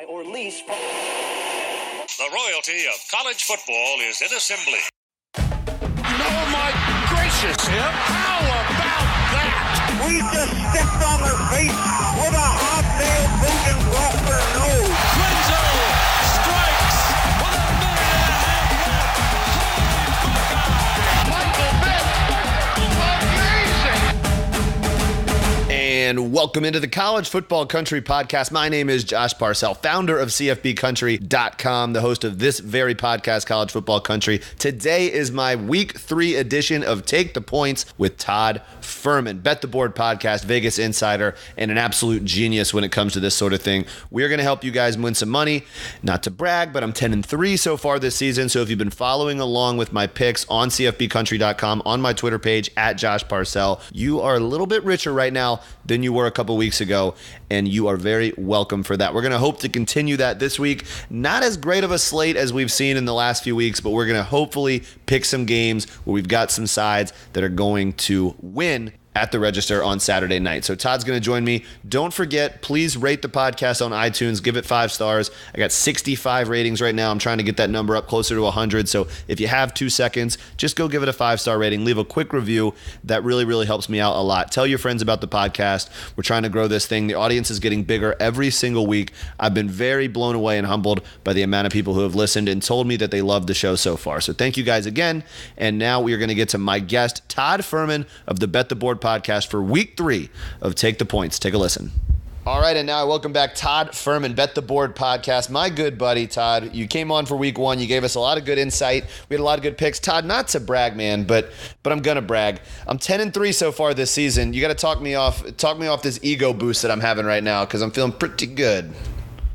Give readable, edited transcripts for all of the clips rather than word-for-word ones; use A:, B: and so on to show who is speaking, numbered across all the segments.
A: Or lease.
B: The royalty of college football is in assembly.
C: Oh my gracious! How about that?
D: We just stepped on their face with a hobnail boot and brought their nose.
E: Renzo strikes with a minute and a half left. Holy Buckeye! Amazing!
F: And welcome into the College Football Country podcast. My name is Josh Parcell, founder of CFBCountry.com, the host of this very podcast, College Football Country. Today is my Week 3 edition of Take the Points with Todd Fuhrman, Bet the Board podcast, Vegas insider, and an absolute genius when it comes to this sort of thing. We're going to help you guys win some money. Not to brag, but I'm 10-3 so far this season. So if you've been following along with my picks on CFBCountry.com, on my Twitter page, at Josh Parcell, you are a little bit richer right now than you were a couple weeks ago, and you are very welcome for that. We're going to hope to continue that this week. Not as great of a slate as we've seen in the last few weeks, but we're going to hopefully pick some games where we've got some sides that are going to win at the Register on Saturday night. So Todd's going to join me. Don't forget, please rate the podcast on iTunes. Give it 5 stars. I got 65 ratings right now. I'm trying to get that number up closer to 100. So if you have 2 seconds, just go give it a 5-star rating. Leave a quick review. That really, really helps me out a lot. Tell your friends about the podcast. We're trying to grow this thing. The audience is getting bigger every single week. I've been very blown away and humbled by the amount of people who have listened and told me that they love the show so far. So thank you guys again. And now we are going to get to my guest, Todd Fuhrman of the Bet the Board podcast for Week 3 of Take the Points. Take a listen. All right, and now I welcome back Todd Fuhrman, Bet the Board podcast. My good buddy, Todd. You came on for Week 1. You gave us a lot of good insight. We had a lot of good picks. Todd, not to brag, man, but I'm gonna brag. I'm 10-3 so far this season. You got to talk me off this ego boost that I'm having right now because I'm feeling pretty good.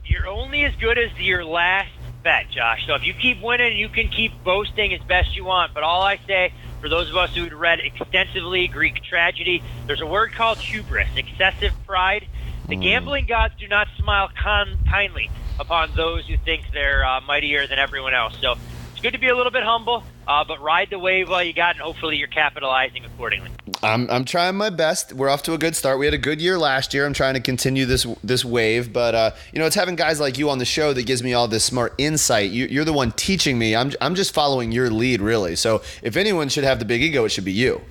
G: You're only as good as your last bet, Josh. So if you keep winning, you can keep boasting as best you want. But all I say, for those of us who'd read extensively Greek tragedy, there's a word called hubris, excessive pride. The gambling gods do not smile kindly upon those who think they're mightier than everyone else. So it's good to be a little bit humble, but ride the wave while you got, and hopefully you're capitalizing accordingly.
F: I'm trying my best. We're off to a good start. We had a good year last year. I'm trying to continue this wave, but it's having guys like you on the show that gives me all this smart insight. You're the one teaching me. I'm just following your lead, really. So if anyone should have the big ego, it should be you.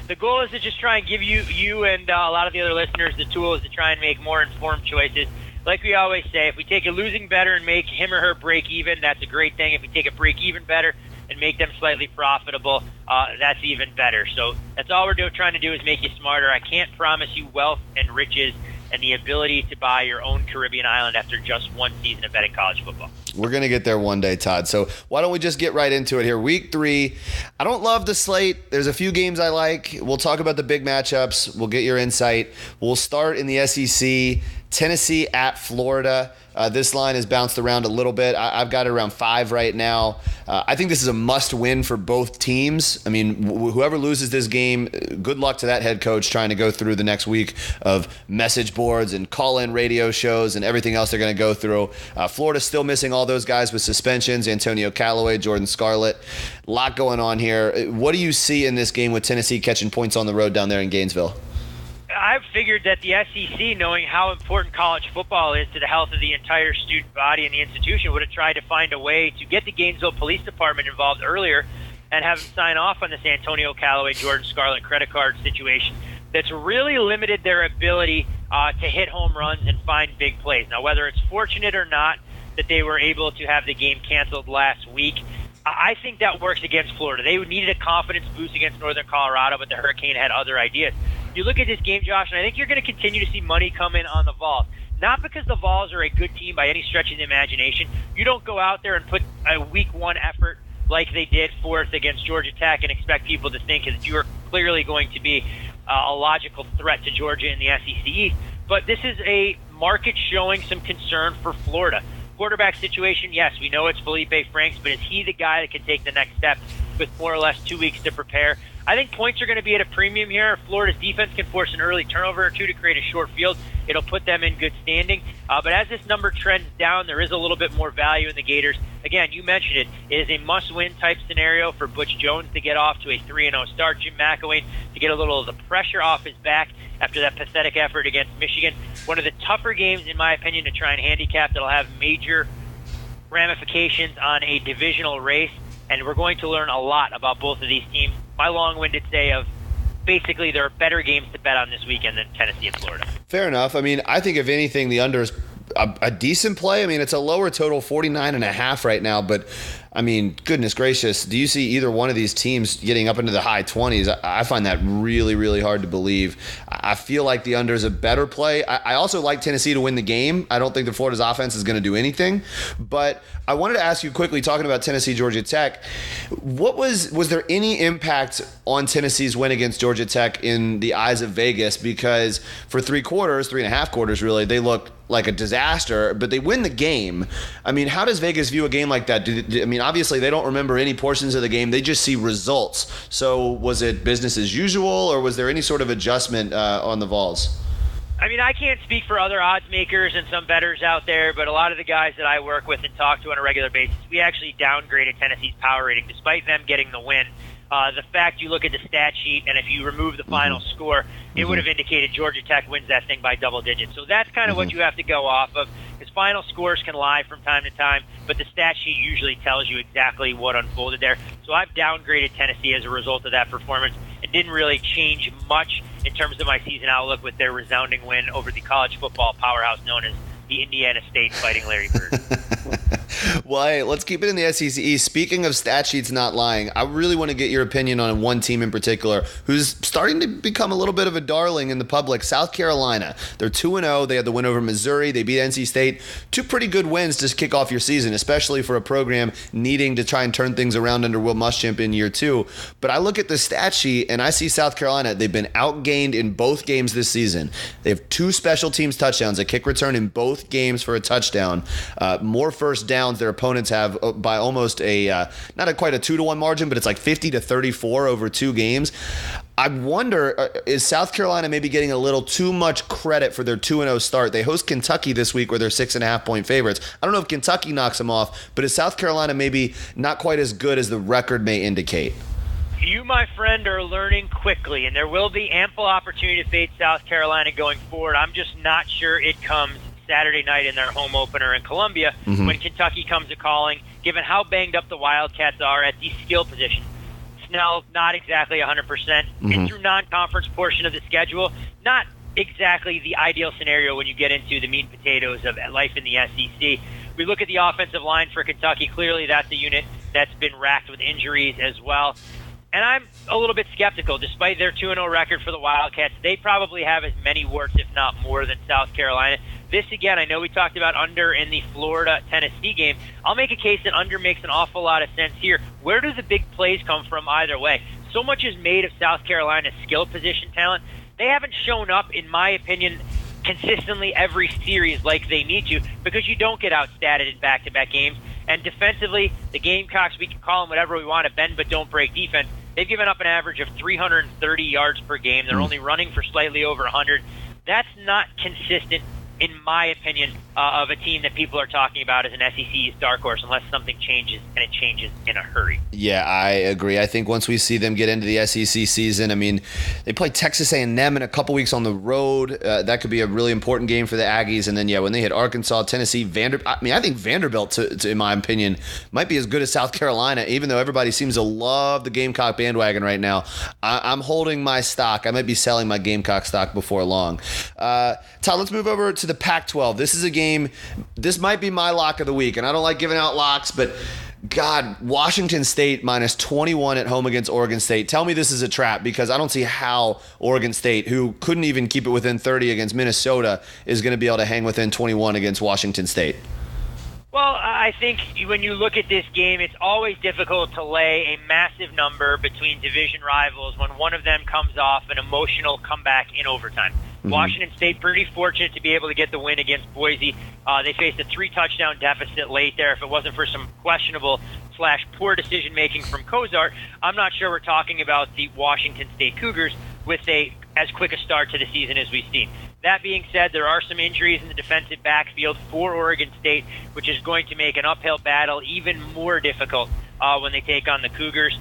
G: The goal is to just try and give you and a lot of the other listeners the tools to try and make more informed choices. Like we always say, if we take a losing bettor and make him or her break even, that's a great thing. If we take a break even bettor and make them slightly profitable, that's even better. So that's all we're trying to do is make you smarter. I can't promise you wealth and riches and the ability to buy your own Caribbean island after just one season of betting college football.
F: We're going to get there one day, Todd. So why don't we just get right into it here. Week 3. I don't love the slate. There's a few games I like. We'll talk about the big matchups. We'll get your insight. We'll start in the SEC. Tennessee at Florida. This line has bounced around a little bit. I've got it around 5 right now. I think this is a must-win for both teams. I mean, whoever loses this game, good luck to that head coach trying to go through the next week of message boards and call-in radio shows and everything else they're going to go through. Florida's still missing all those guys with suspensions, Antonio Callaway, Jordan Scarlett. A lot going on here. What do you see in this game with Tennessee catching points on the road down there in Gainesville?
G: I've figured that the SEC, knowing how important college football is to the health of the entire student body and the institution, would have tried to find a way to get the Gainesville Police Department involved earlier and have them sign off on this Antonio Callaway, Jordan Scarlett credit card situation that's really limited their ability to hit home runs and find big plays. Now, whether it's fortunate or not that they were able to have the game canceled last week, I think that works against Florida. They needed a confidence boost against Northern Colorado, but the Hurricane had other ideas. You look at this game, Josh, and I think you're going to continue to see money come in on the Vols. Not because the Vols are a good team by any stretch of the imagination. You don't go out there and put a Week 1 effort like they did 4th against Georgia Tech and expect people to think that you are clearly going to be a logical threat to Georgia in the SEC East. But this is a market showing some concern for Florida. Quarterback situation, yes, we know it's Felipe Franks, but is he the guy that can take the next step with more or less 2 weeks to prepare? I think points are going to be at a premium here. Florida's defense can force an early turnover or two to create a short field. It'll put them in good standing. But as this number trends down, there is a little bit more value in the Gators again, you mentioned it. It is a must-win type scenario for Butch Jones to get off to a 3-0 start. Jim McElwain to get a little of the pressure off his back after that pathetic effort against Michigan. One of the tougher games, in my opinion, to try and handicap that'll have major ramifications on a divisional race, and we're going to learn a lot about both of these teams. My long-winded say of basically there are better games to bet on this weekend than Tennessee and Florida.
F: Fair enough. I mean, I think if anything, the under is a decent play. I mean, it's a lower total, 49.5 right now, but I mean, goodness gracious, do you see either one of these teams getting up into the high 20s? I find that really, really hard to believe. I feel like the under is a better play. I also like Tennessee to win the game. I don't think that Florida's offense is going to do anything. But I wanted to ask you quickly, talking about Tennessee, Georgia Tech, was there any impact on Tennessee's win against Georgia Tech in the eyes of Vegas? Because for 3.5 quarters, really, they looked like a disaster, but they win the game. I mean, how does Vegas view a game like that? Obviously, they don't remember any portions of the game. They just see results. So was it business as usual, or was there any sort of adjustment on the Vols?
G: I mean, I can't speak for other odds makers and some bettors out there, but a lot of the guys that I work with and talk to on a regular basis, we actually downgraded Tennessee's power rating despite them getting the win. The fact you look at the stat sheet, and if you remove the final score, it would have indicated Georgia Tech wins that thing by double digits. So that's kind of what you have to go off of, because final scores can lie from time to time, but the stat sheet usually tells you exactly what unfolded there. So I've downgraded Tennessee as a result of that performance. It didn't really change much in terms of my season outlook with their resounding win over the college football powerhouse known as the Indiana State Fighting Larry Bird.
F: Well, hey, let's keep it in the SEC. Speaking of stat sheets not lying, I really want to get your opinion on one team in particular who's starting to become a little bit of a darling in the public, South Carolina. They're 2-0. They had the win over Missouri. They beat NC State. Two pretty good wins to kick off your season, especially for a program needing to try and turn things around under Will Muschamp in year two. But I look at the stat sheet, and I see South Carolina. They've been outgained in both games this season. They have 2 special teams touchdowns, a kick return in both games for a touchdown. More first downs their opponents have by almost not quite a 2-1 margin, but it's like 50-34 over 2 games. I wonder, is South Carolina maybe getting a little too much credit for their 2-0 start? They host Kentucky this week where they're 6.5-point favorites. I don't know if Kentucky knocks them off, but is South Carolina maybe not quite as good as the record may indicate?
G: You, my friend, are learning quickly, and there will be ample opportunity to fade South Carolina going forward. I'm just not sure it comes Saturday night in their home opener in Columbia when Kentucky comes a-calling, given how banged up the Wildcats are at the skill position. Snell, not exactly 100%. And through non-conference portion of the schedule, not exactly the ideal scenario when you get into the meat and potatoes of life in the SEC. We look at the offensive line for Kentucky. Clearly, that's a unit that's been racked with injuries as well. And I'm a little bit skeptical. Despite their 2-0 record for the Wildcats, they probably have as many warts, if not more, than South Carolina. This, again, I know we talked about under in the Florida-Tennessee game. I'll make a case that under makes an awful lot of sense here. Where do the big plays come from either way? So much is made of South Carolina's skill position talent. They haven't shown up, in my opinion, consistently every series like they need to, because you don't get outstatted in back-to-back games. And defensively, the Gamecocks, we can call them whatever we want, a bend but don't break defense. They've given up an average of 330 yards per game. They're only running for slightly over 100. That's not consistent, in my opinion, of a team that people are talking about as an SEC dark horse, unless something changes, and it changes in a hurry.
F: Yeah, I agree. I think once we see them get into the SEC season, I mean, they play Texas A&M in a couple weeks on the road. That could be a really important game for the Aggies. And then, yeah, when they hit Arkansas, Tennessee, Vanderbilt. I mean, I think Vanderbilt, in my opinion, might be as good as South Carolina, even though everybody seems to love the Gamecock bandwagon right now. I'm holding my stock. I might be selling my Gamecock stock before long. Todd, let's move over to the Pac-12. This is a game, this might be my lock of the week, and I don't like giving out locks, but God, Washington State minus 21 at home against Oregon State. Tell me this is a trap, because I don't see how Oregon State, who couldn't even keep it within 30 against Minnesota, is going to be able to hang within 21 against Washington State.
G: Well, I think when you look at this game, it's always difficult to lay a massive number between division rivals when one of them comes off an emotional comeback in overtime. Washington State pretty fortunate to be able to get the win against Boise. They faced a 3-touchdown deficit late there. If it wasn't for some questionable/poor decision-making from Cozart, I'm not sure we're talking about the Washington State Cougars with as quick a start to the season as we've seen. That being said, there are some injuries in the defensive backfield for Oregon State, which is going to make an uphill battle even more difficult when they take on the Cougars.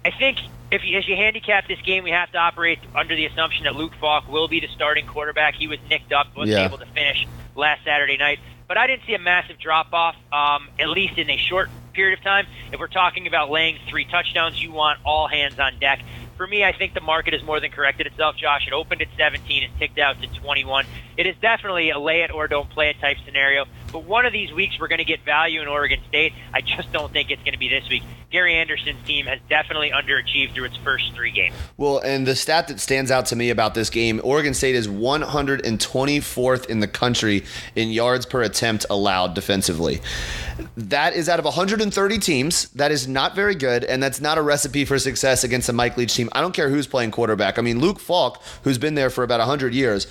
G: I think as you handicap this game, we have to operate under the assumption that Luke Falk will be the starting quarterback. He was nicked up, wasn't able to finish last Saturday night. But I didn't see a massive drop-off, at least in a short period of time. If we're talking about laying 3 touchdowns, you want all hands on deck. For me, I think the market has more than corrected itself, Josh. It opened at 17 and ticked out to 21. It is definitely a lay it or don't play it type scenario. But one of these weeks we're going to get value in Oregon State. I just don't think it's going to be this week. Gary Anderson's team has definitely underachieved through its first 3 games.
F: Well, and the stat that stands out to me about this game, Oregon State is 124th in the country in yards per attempt allowed defensively. That is out of 130 teams. That is not very good, and that's not a recipe for success against a Mike Leach team. I don't care who's playing quarterback. I mean, Luke Falk, who's been there for about 100 years,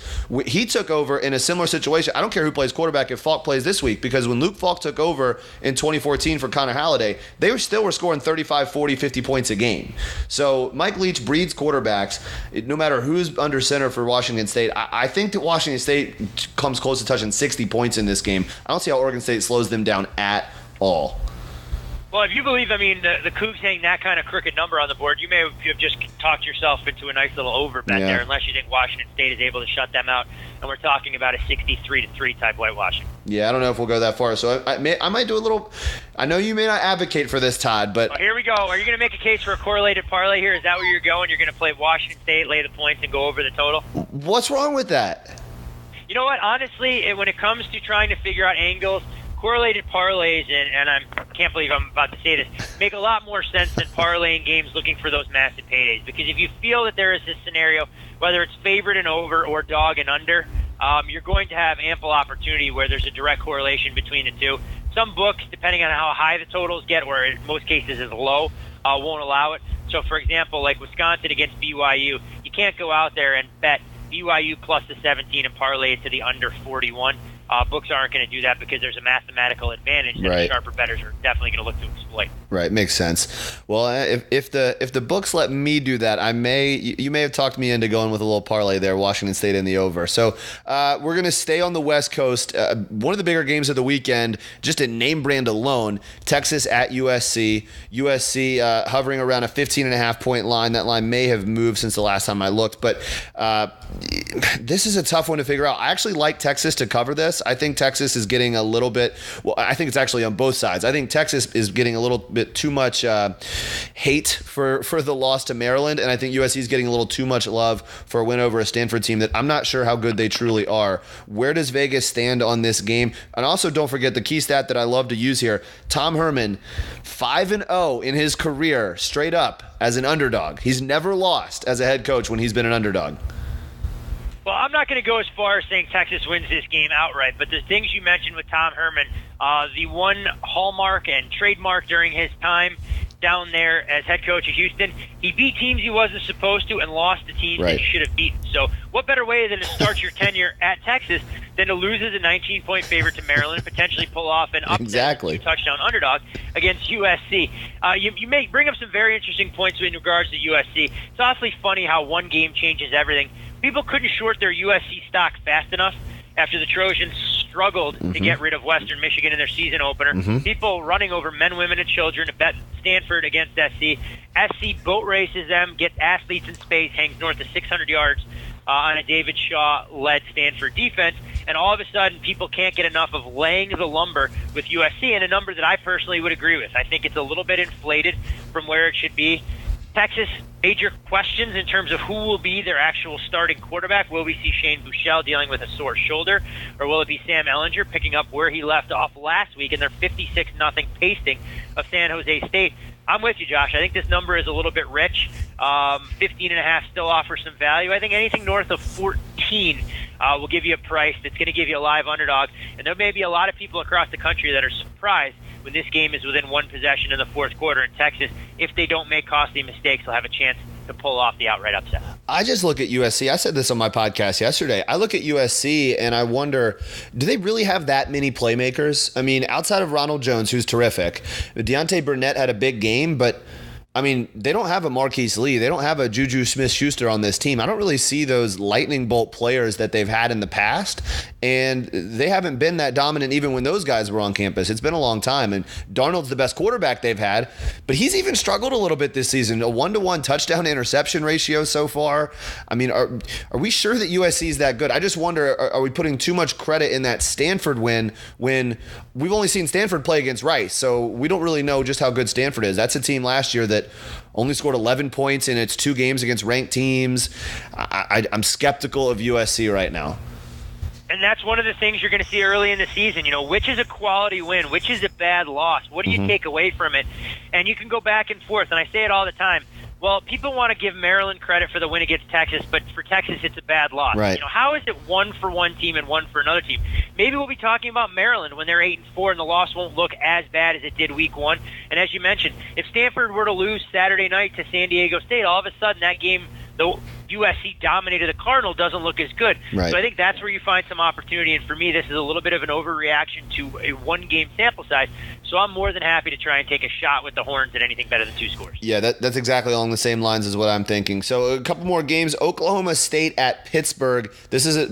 F: he took over in a similar situation. I don't care who plays quarterback if Falk plays this week, because when Luke Falk took over in 2014 for Connor Halliday, they were scoring 35, 40, 50 points a game. So Mike Leach breeds quarterbacks, no matter who's under center for Washington State. I think that Washington State comes close to touching 60 points in this game. I don't see how Oregon State slows them down at all.
G: Well, if you believe, the Cougs hang that kind of crooked number on the board, you may have just talked yourself into a nice little over bet there, unless you think Washington State is able to shut them out. And we're talking about a 63-3 type whitewashing.
F: Yeah, I don't know if we'll go that far. So I might do a little. I know you may not advocate for this, Todd, but
G: here we go. Are you going to make a case for a correlated parlay here? Is that where you're going? You're going to play Washington State, lay the points, and go over the total?
F: What's wrong with that?
G: You know what? Honestly, when it comes to trying to figure out angles, correlated parlays, and I can't believe I'm about to say this, make a lot more sense than parlaying games looking for those massive paydays. Because if you feel that there is this scenario, whether it's favored and over or dog and under, you're going to have ample opportunity where there's a direct correlation between the two. Some books, depending on how high the totals get, or in most cases is low, won't allow it. So, for example, like Wisconsin against BYU, you can't go out there and bet BYU plus the 17 and parlay it to the under 41. Books aren't going to do that because there's a mathematical advantage that the sharper bettors are definitely going to look to exploit. Right,
F: makes sense. Well, if the books let me do that, you may have talked me into going with a little parlay there, Washington State in the over. So we're going to stay on the West Coast. One of the bigger games of the weekend, just in name brand alone, Texas at USC. USC hovering around a 15.5 point line. That line may have moved since the last time I looked, but this is a tough one to figure out. I actually like Texas to cover this. I think Texas is getting a little bit, I think it's actually on both sides. I think Texas is getting a little bit too much hate for the loss to Maryland, and I think USC is getting a little too much love for a win over a Stanford team that I'm not sure how good they truly are. Where does Vegas stand on this game? And also don't forget the key stat that I love to use here. Tom Herman, 5-0 in his career, straight up as an underdog. He's never lost as a head coach when he's been an underdog.
G: Well, I'm not going to go as far as saying Texas wins this game outright, but the things you mentioned with Tom Herman, the one hallmark and trademark during his time down there as head coach of Houston, he beat teams he wasn't supposed to and lost to teams that he should have beaten. So what better way than to start your tenure at Texas than to lose as a 19-point favorite to Maryland and potentially pull off an upset touchdown underdog against USC. You may bring up some very interesting points in regards to USC. It's awfully funny how one game changes everything. People couldn't short their USC stock fast enough after the Trojans struggled to get rid of Western Michigan in their season opener. People running over men, women, and children to bet Stanford against SC. SC boat races them, gets athletes in space, hangs north of 600 yards on a David Shaw-led Stanford defense, and all of a sudden people can't get enough of laying the lumber with USC, and a number that I personally would agree with. I think it's a little bit inflated from where it should be. Texas, major questions in terms of who will be their actual starting quarterback. Will we see Shane Buechele dealing with a sore shoulder, or will it be Sam Ehlinger picking up where he left off last week in their 56-0 pasting of San Jose State? I'm with you, Josh. I think this number is a little bit rich. 15.5 still offers some value. I think anything north of 14 will give you a price that's going to give you a live underdog. And there may be a lot of people across the country that are surprised when this game is within one possession in the fourth quarter in Texas. If they don't make costly mistakes, they'll have a chance to pull off the outright upset.
F: I just look at USC. I said this on my podcast yesterday. I look at USC and I wonder, do they really have that many playmakers? I mean, outside of Ronald Jones, who's terrific, Deontay Burnett had a big game, but I mean, they don't have a Marquise Lee. They don't have a Juju Smith-Schuster on this team. I don't really see those lightning bolt players that they've had in the past, and they haven't been that dominant even when those guys were on campus. It's been a long time, and Darnold's the best quarterback they've had, but he's even struggled a little bit this season. A 1-to-1 touchdown-to-interception ratio so far. I mean, are we sure that USC is that good? I just wonder, are we putting too much credit in that Stanford win when we've only seen Stanford play against Rice, so we don't really know just how good Stanford is. That's a team last year that only scored 11 points in its 2 games against ranked teams. I'm skeptical of USC right now.
G: And that's one of the things you're going to see early in the season. Which is a quality win? Which is a bad loss? What do you take away from it? And you can go back and forth, and I say it all the time. Well, people want to give Maryland credit for the win against Texas, but for Texas, it's a bad loss.
F: Right.
G: How is it one for one team and one for another team? Maybe we'll be talking about Maryland when they're 8-4 and the loss won't look as bad as it did week 1. And as you mentioned, if Stanford were to lose Saturday night to San Diego State, all of a sudden that game, the USC dominated the Cardinal, doesn't look as good.
F: Right.
G: So I think that's where you find some opportunity. And for me, this is a little bit of an overreaction to a one-game sample size. So I'm more than happy to try and take a shot with the Horns at anything better than 2 scores.
F: Yeah, that's exactly along the same lines as what I'm thinking. So a couple more games. Oklahoma State at Pittsburgh. This is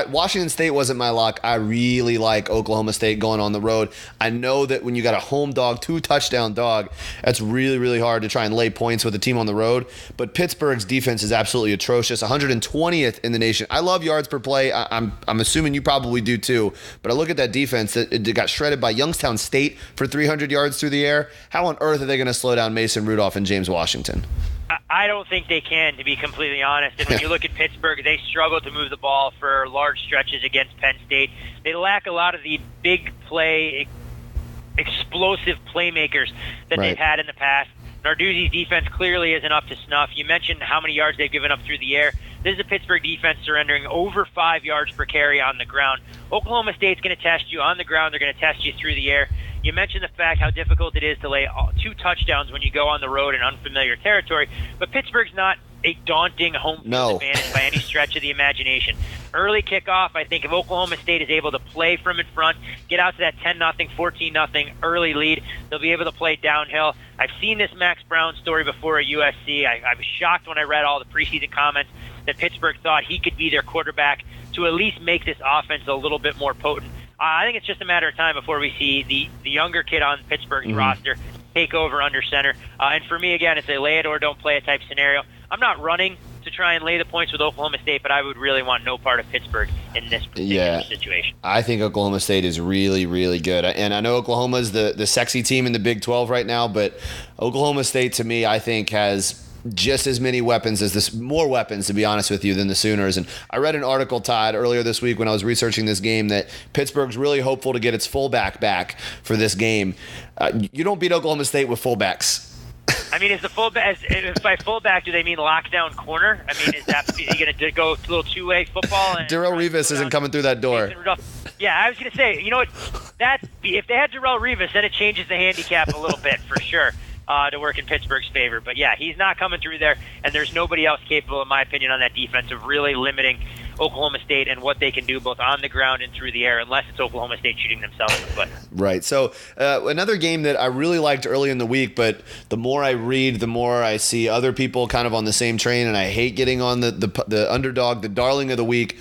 F: Washington State wasn't my lock. I really like Oklahoma State going on the road. I know that when you got a home dog, 2-touchdown dog, that's really, really hard to try and lay points with a team on the road. But Pittsburgh's defense is absolutely atrocious. 120th in the nation. I love yards per play. I'm assuming you probably do too. But I look at that defense. It got shredded by Youngstown State for 300 yards through the air. How on earth are they going to slow down Mason Rudolph and James Washington?
G: I don't think they can, to be completely honest. And when you look at Pittsburgh, they struggle to move the ball for large stretches against Penn State. They lack a lot of the big play, explosive playmakers that they've had in the past. Narduzzi's defense clearly isn't up to snuff. You mentioned how many yards they've given up through the air. This is a Pittsburgh defense surrendering over 5 yards per carry on the ground. Oklahoma State's going to test you on the ground. They're going to test you through the air. You mentioned the fact how difficult it is to lay 2 touchdowns when you go on the road in unfamiliar territory, but Pittsburgh's not a daunting home field advantage by any stretch of the imagination. Early kickoff, I think if Oklahoma State is able to play from in front, get out to that 10-0, 14-0 early lead, they'll be able to play downhill. I've seen this Max Brown story before at USC. I was shocked when I read all the preseason comments that Pittsburgh thought he could be their quarterback to at least make this offense a little bit more potent. I think it's just a matter of time before we see the younger kid on Pittsburgh's roster take over under center. And for me, again, it's a lay it or don't play it type scenario. I'm not running to try and lay the points with Oklahoma State, but I would really want no part of Pittsburgh in this particular situation.
F: I think Oklahoma State is really, really good. And I know Oklahoma's the sexy team in the Big 12 right now, but Oklahoma State, to me, I think has just as many weapons more weapons, to be honest with you, than the Sooners. And I read an article, Todd, earlier this week when I was researching this game that Pittsburgh's really hopeful to get its fullback back for this game. You don't beat Oklahoma State with fullbacks.
G: I mean, is the fullback? By fullback, do they mean lockdown corner? I mean, is he going to go a little two-way football?
F: Darrelle Revis isn't coming through that door.
G: Yeah, I was going to say, you know what? If they had Darrelle Revis, then it changes the handicap a little bit for sure. To work in Pittsburgh's favor. But yeah, he's not coming through there, and there's nobody else capable, in my opinion, on that defense of really limiting Oklahoma State and what they can do both on the ground and through the air, unless it's Oklahoma State shooting themselves in the foot. Right.
F: So another game that I really liked early in the week, but the more I read, the more I see other people kind of on the same train, and I hate getting on the underdog, the darling of the week.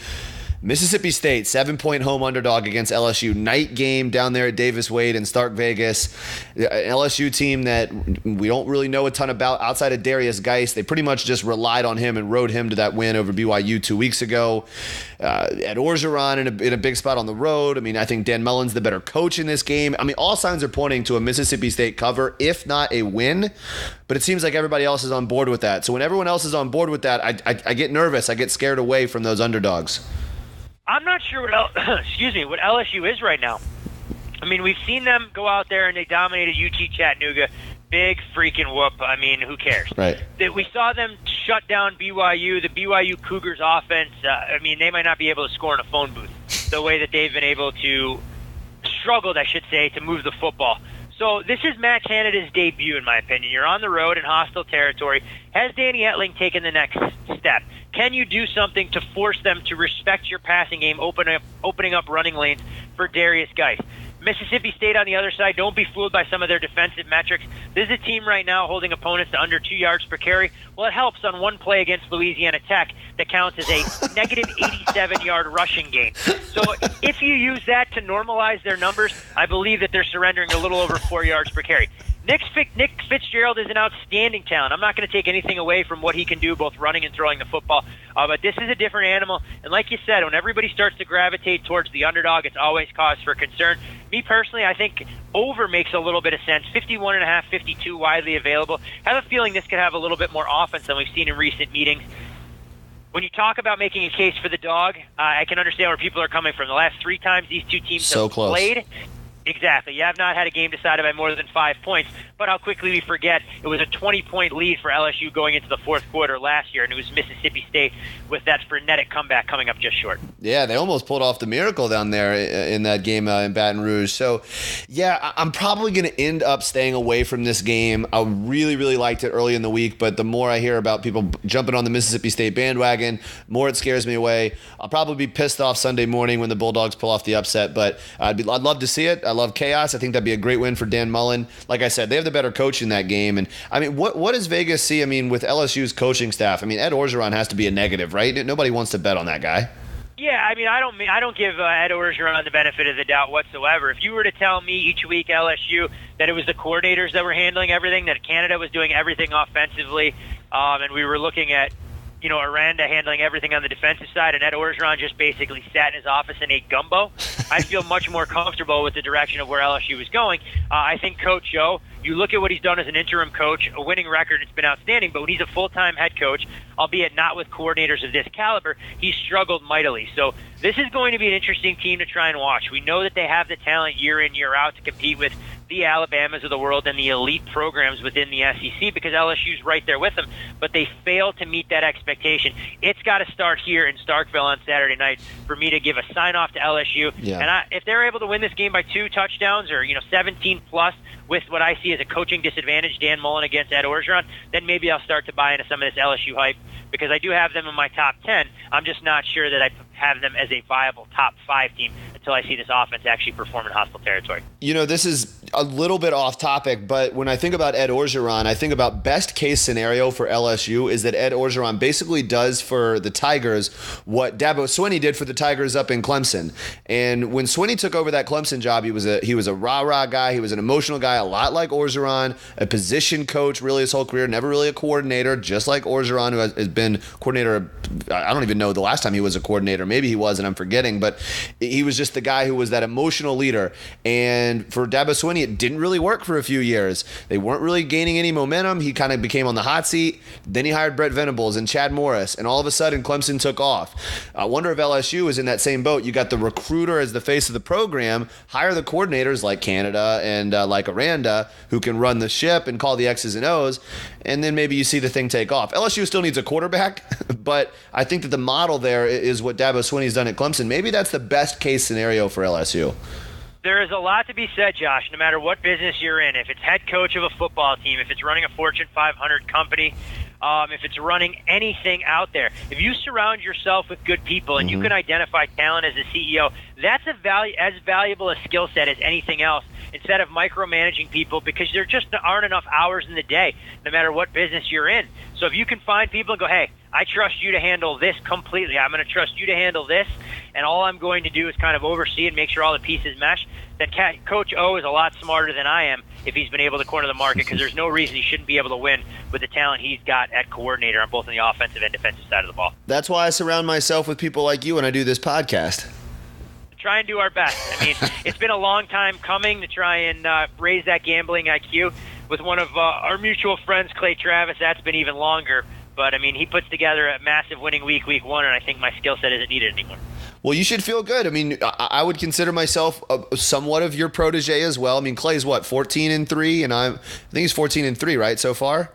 F: Mississippi State, 7-point home underdog against LSU. Night game down there at Davis Wade in Stark Vegas. An LSU team that we don't really know a ton about outside of Darius Geis. They pretty much just relied on him and rode him to that win over BYU 2 weeks ago. At Orgeron in a big spot on the road. I mean, I think Dan Mullen's the better coach in this game. I mean, all signs are pointing to a Mississippi State cover, if not a win. But it seems like everybody else is on board with that. So when everyone else is on board with that, I get nervous. I get scared away from those underdogs.
G: I'm not sure what LSU is right now. I mean, we've seen them go out there and they dominated UT Chattanooga. Big freaking whoop. I mean, who cares? Right. We saw them shut down BYU, the BYU Cougars offense. I mean, they might not be able to score in a phone booth the way that they've been able to struggled, I should say, to move the football. So this is Matt Canada's debut, in my opinion. You're on the road in hostile territory. Has Danny Etling taken the next step? Can you do something to force them to respect your passing game, opening up running lanes for Darius Geis? Mississippi State on the other side, don't be fooled by some of their defensive metrics. This is a team right now holding opponents to under 2 yards per carry. Well, it helps on one play against Louisiana Tech that counts as a negative 87-yard rushing gain. So if you use that to normalize their numbers, I believe that they're surrendering a little over 4 yards per carry. Nick Fitzgerald is an outstanding talent. I'm not going to take anything away from what he can do, both running and throwing the football. But this is a different animal. And like you said, when everybody starts to gravitate towards the underdog, it's always cause for concern. Me personally, I think over makes a little bit of sense. 51.5, 52 widely available. I have a feeling this could have a little bit more offense than we've seen in recent meetings. When you talk about making a case for the dog, I can understand where people are coming from. The last 3 times these two teams have played. Exactly. You have not had a game decided by more than 5 points, but how quickly we forget it was a 20-point lead for LSU going into the fourth quarter last year, and it was Mississippi State with that frenetic comeback coming up just short.
F: Yeah, they almost pulled off the miracle down there in that game in Baton Rouge. So, yeah, I'm probably going to end up staying away from this game. I really, really liked it early in the week, but the more I hear about people jumping on the Mississippi State bandwagon, more it scares me away. I'll probably be pissed off Sunday morning when the Bulldogs pull off the upset, but I'd love to see it. I love chaos. I think that'd be a great win for Dan Mullen. Like I said, they have the better coach in that game. And I mean, what does Vegas see? I mean, with LSU's coaching staff, I mean, Ed Orgeron has to be a negative, right? Nobody wants to bet on that guy.
G: Yeah, I mean, I don't give Ed Orgeron the benefit of the doubt whatsoever. If you were to tell me each week LSU that it was the coordinators that were handling everything, that Canada was doing everything offensively, and we were looking at Aranda handling everything on the defensive side, and Ed Orgeron just basically sat in his office and ate gumbo, I feel much more comfortable with the direction of where LSU is going. I think Coach O, you look at what he's done as an interim coach, a winning record, it's been outstanding, but when he's a full-time head coach, albeit not with coordinators of this caliber, he's struggled mightily. So this is going to be an interesting team to try and watch. We know that they have the talent year in, year out to compete with the Alabamas of the world and the elite programs within the SEC because LSU's right there with them, but they fail to meet that expectation. It's got to start here in Starkville on Saturday night for me to give a sign-off to LSU.
F: Yeah.
G: And if they're able to win this game by 2 touchdowns or 17-plus with what I see as a coaching disadvantage, Dan Mullen against Ed Orgeron, then maybe I'll start to buy into some of this LSU hype because I do have them in my top 10. I'm just not sure that I have them as a viable top 5 team until I see this offense actually perform in hostile territory.
F: This is a little bit off topic, but when I think about Ed Orgeron, I think about best case scenario for LSU is that Ed Orgeron basically does for the Tigers what Dabo Swinney did for the Tigers up in Clemson. And when Swinney took over that Clemson job, he was a rah-rah guy. He was an emotional guy, a lot like Orgeron, a position coach really his whole career, never really a coordinator, just like Orgeron, who has been coordinator. I don't even know the last time he was a coordinator. Maybe he was, and I'm forgetting, but he was just the guy who was that emotional leader. And for Dabo Swinney, it didn't really work for a few years. They weren't really gaining any momentum. He kind of became on the hot seat. Then he hired Brett Venables and Chad Morris, and all of a sudden Clemson took off. I wonder if LSU is in that same boat. You got the recruiter as the face of the program, hire the coordinators like Canada and like Aranda who can run the ship and call the X's and O's, and then maybe you see the thing take off. LSU still needs a quarterback, but I think that the model there is what Dabo Swinney's done at Clemson. Maybe that's the best case scenario for LSU.
G: There is a lot to be said, Josh, no matter what business you're in. If it's head coach of a football team, if it's running a Fortune 500 company, if it's running anything out there, if you surround yourself with good people and you can identify talent as a CEO, that's as valuable a skill set as anything else instead of micromanaging people because there just aren't enough hours in the day, no matter what business you're in. So if you can find people and go, hey, I trust you to handle this completely. I'm going to trust you to handle this, and all I'm going to do is kind of oversee and make sure all the pieces mesh, then Coach O is a lot smarter than I am if he's been able to corner the market because there's no reason he shouldn't be able to win with the talent he's got at coordinator on both on the offensive and defensive side of the ball.
F: That's why I surround myself with people like you when I do this podcast.
G: Try and do our best. I mean, it's been a long time coming to try and raise that gambling IQ. With one of our mutual friends, Clay Travis, that's been even longer. But, I mean, he puts together a massive winning week 1, and I think my skill set isn't needed anymore.
F: Well, you should feel good. I mean, I would consider myself somewhat of your protege as well. I mean, Clay's what, 14-3, and I think he's 14-3, right, so far?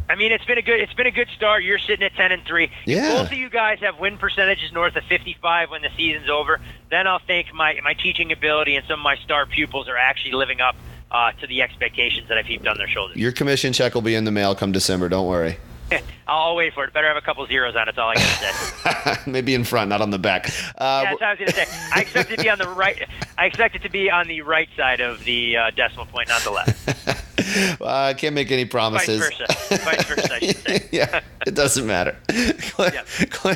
G: I mean, it's been a good start. You're sitting at 10-3.
F: Yeah.
G: If both of you guys have win percentages north of 55 when the season's over, then I'll think my teaching ability and some of my star pupils are actually living up to the expectations that I've heaped on their shoulders.
F: Your commission check will be in the mail come December. Don't worry.
G: I'll wait for it. Better have a couple zeros on it. That's all I got to say.
F: Maybe in front, not on the back.
G: Yeah, that's what I was going to say. I expect it to be on the right. I expect it to be on the right side of the decimal point, not the left.
F: I can't make any promises.
G: Vice versa, I should say.
F: Yeah, it doesn't matter.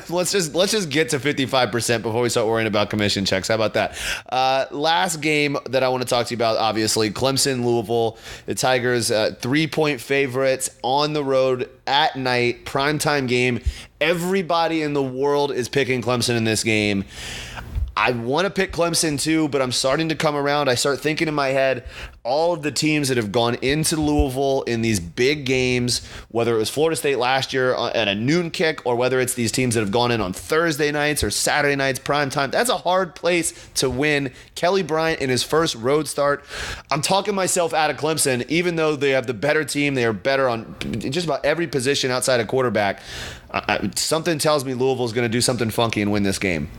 F: Let's just get to 55% before we start worrying about commission checks. How about that? Last game that I want to talk to you about, obviously, Clemson, Louisville. The Tigers, 3-point favorites on the road at night, primetime game. Everybody in the world is picking Clemson in this game. I want to pick Clemson too, but I'm starting to come around. I start thinking in my head all of the teams that have gone into Louisville in these big games, whether it was Florida State last year at a noon kick or whether it's these teams that have gone in on Thursday nights or Saturday nights, prime time. That's a hard place to win. Kelly Bryant in his first road start. I'm talking myself out of Clemson, even though they have the better team. They are better on just about every position outside of quarterback. Something tells me Louisville's going to do something funky and win this game.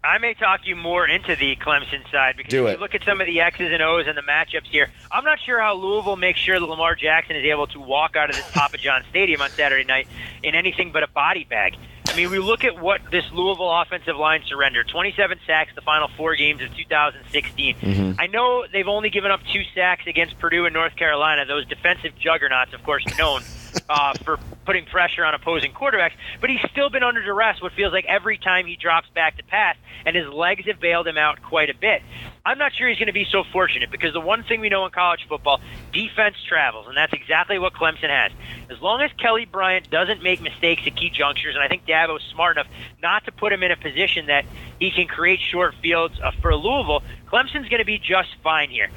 G: I may talk you more into the Clemson side because if you look at some of the X's and O's and the matchups here, I'm not sure how Louisville makes sure that Lamar Jackson is able to walk out of this Papa John Stadium on Saturday night in anything but a body bag. I mean, we look at what this Louisville offensive line surrendered. 27 sacks the final 4 games of 2016. Mm-hmm. I know they've only given up 2 sacks against Purdue and North Carolina, those defensive juggernauts, of course, known for putting pressure on opposing quarterbacks, but he's still been under duress what feels like every time he drops back to pass, and his legs have bailed him out quite a bit. I'm not sure he's going to be so fortunate because the one thing we know in college football, defense travels, and that's exactly what Clemson has. As long as Kelly Bryant doesn't make mistakes at key junctures, and I think Dabo's smart enough not to put him in a position that he can create short fields for Louisville, Clemson's going to be just fine here.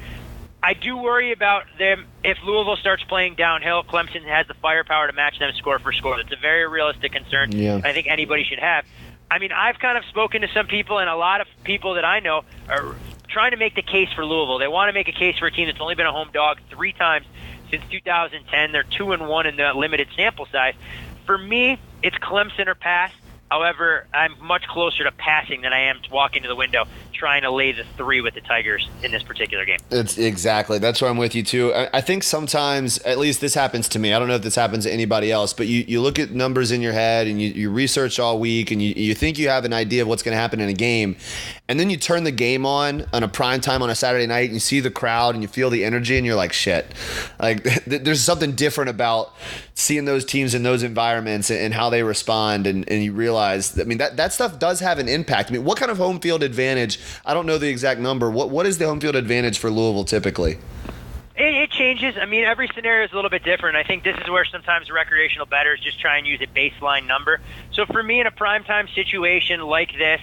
G: I do worry about them if Louisville starts playing downhill. Clemson has the firepower to match them score for score. That's a very realistic concern. Yeah. I think anybody should have. I mean, I've kind of spoken to some people, and a lot of people that I know are trying to make the case for Louisville. They want to make a case for a team that's only been a home dog 3 times since 2010. They're 2-1 in the limited sample size. For me, it's Clemson or pass. However, I'm much closer to passing than I am to walking to the window trying to lay the 3 with the Tigers in this particular game.
F: It's exactly. That's where I'm with you, too. I think sometimes, at least this happens to me. I don't know if this happens to anybody else, but you look at numbers in your head and you research all week and you think you have an idea of what's going to happen in a game, and then you turn the game on a prime time on a Saturday night and you see the crowd and you feel the energy and you're like, shit. Like, there's something different about seeing those teams in those environments and how they respond, and you realize, I mean, that stuff does have an impact. I mean, what kind of home field advantage? I don't know the exact number. What is the home field advantage for Louisville typically?
G: It changes. I mean, every scenario is a little bit different. I think this is where sometimes recreational bettors just try and use a baseline number. So for me, in a primetime situation like this,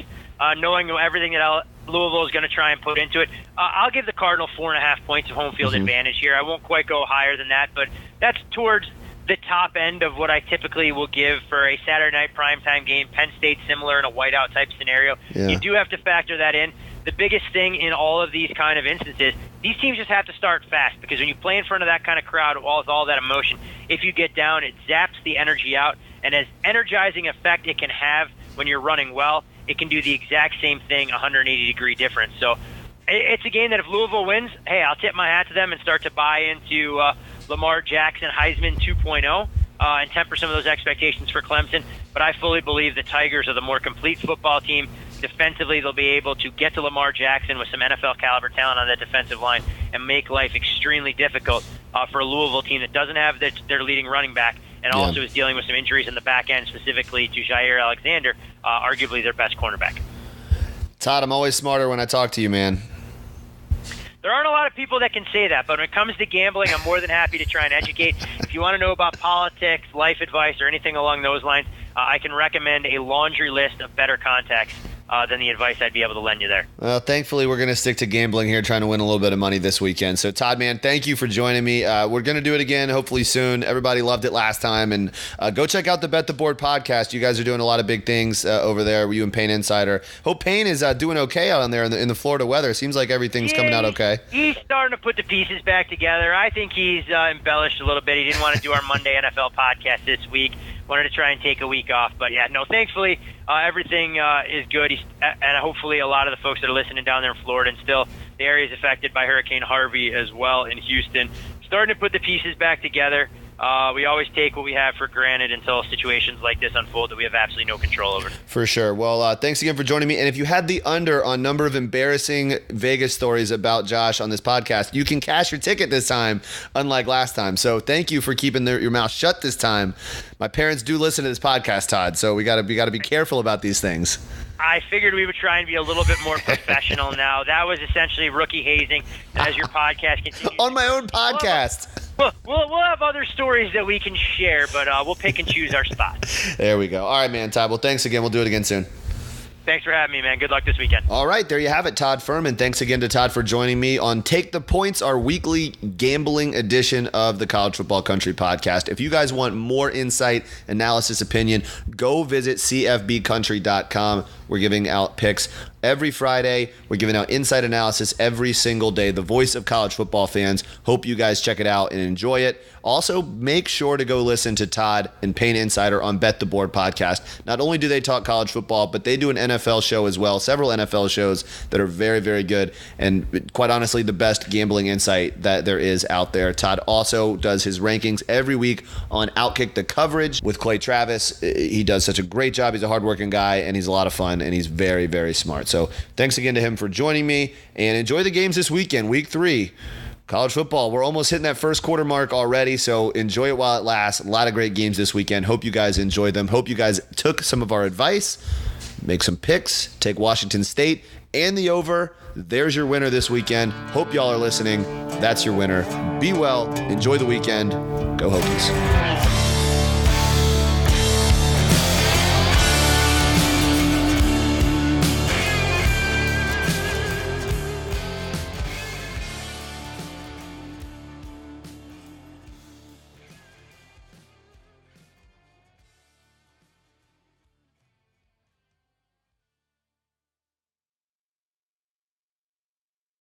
G: knowing everything that Louisville is going to try and put into it, I'll give the Cardinal 4.5 points of home field advantage here. I won't quite go higher than that, but that's towards the top end of what I typically will give for a Saturday night primetime game. Penn State similar in a whiteout type scenario. Yeah. You do have to factor that in. The biggest thing in all of these kind of instances, these teams just have to start fast, because when you play in front of that kind of crowd with all that emotion, if you get down, it zaps the energy out, and as energizing effect it can have when you're running well, it can do the exact same thing, 180-degree difference. So it's a game that if Louisville wins, hey, I'll tip my hat to them and start to buy into Lamar Jackson, Heisman 2.0, and temper some of those expectations for Clemson. But I fully believe the Tigers are the more complete football team. Defensively, they'll be able to get to Lamar Jackson with some NFL-caliber talent on that defensive line and make life extremely difficult for a Louisville team that doesn't have their leading running back and also is dealing with some injuries in the back end, specifically to Jair Alexander, arguably their best cornerback.
F: Todd, I'm always smarter when I talk to you, man.
G: There aren't a lot of people that can say that, but when it comes to gambling, I'm more than happy to try and educate. If you want to know about politics, life advice, or anything along those lines, I can recommend a laundry list of better contacts than the advice I'd be able to lend you there. Well,
F: thankfully, we're going to stick to gambling here, trying to win a little bit of money this weekend. So, Todd, man, thank you for joining me. We're going to do it again, hopefully soon. Everybody loved it last time. And go check out the Bet the Board podcast. You guys are doing a lot of big things over there, you and Payne Insider. Hope Payne is doing okay out there in the Florida weather. Seems like everything's coming out okay.
G: He's starting to put the pieces back together. I think he's embellished a little bit. He didn't want to do our Monday NFL podcast this week. Wanted to try and take a week off. But, yeah, no, thankfully, everything is good. And hopefully a lot of the folks that are listening down there in Florida, and still the area is affected by Hurricane Harvey as well in Houston, starting to put the pieces back together. we always take what we have for granted until situations like this unfold that we have absolutely no control over.
F: For sure. Well, thanks again for joining me. And if you had the under on number of embarrassing Vegas stories about Josh on this podcast, you can cash your ticket this time, unlike last time. So thank you for keeping your mouth shut this time. My parents do listen to this podcast, Todd, so we got to be careful about these things.
G: I figured we would try and be a little bit more professional now. That was essentially rookie hazing. As your podcast continues.
F: On my own podcast.
G: We'll have other stories that we can share, but we'll pick and choose our spots.
F: There we go. All right, man, Todd. Well, thanks again. We'll do it again soon.
G: Thanks for having me, man. Good luck this weekend.
F: All right, there you have it, Todd Fuhrman. Thanks again to Todd for joining me on Take the Points, our weekly gambling edition of the College Football Country podcast. If you guys want more insight, analysis, opinion, go visit CFBCountry.com. We're giving out picks every Friday. We're giving out insight analysis every single day. The voice of college football fans. Hope you guys check it out and enjoy it. Also, make sure to go listen to Todd and Payne Insider on Bet the Board podcast. Not only do they talk college football, but they do an NFL show as well. Several NFL shows that are very, very good. And quite honestly, the best gambling insight that there is out there. Todd also does his rankings every week on Outkick the Coverage with Clay Travis. He does such a great job. He's a hardworking guy, and he's a lot of fun, and he's very, very smart. So thanks again to him for joining me, and enjoy the games this weekend, week 3. College football, we're almost hitting that first quarter mark already, so enjoy it while it lasts. A lot of great games this weekend. Hope you guys enjoyed them. Hope you guys took some of our advice, make some picks, take Washington State and the over. There's your winner this weekend. Hope y'all are listening. That's your winner. Be well. Enjoy the weekend. Go Hokies.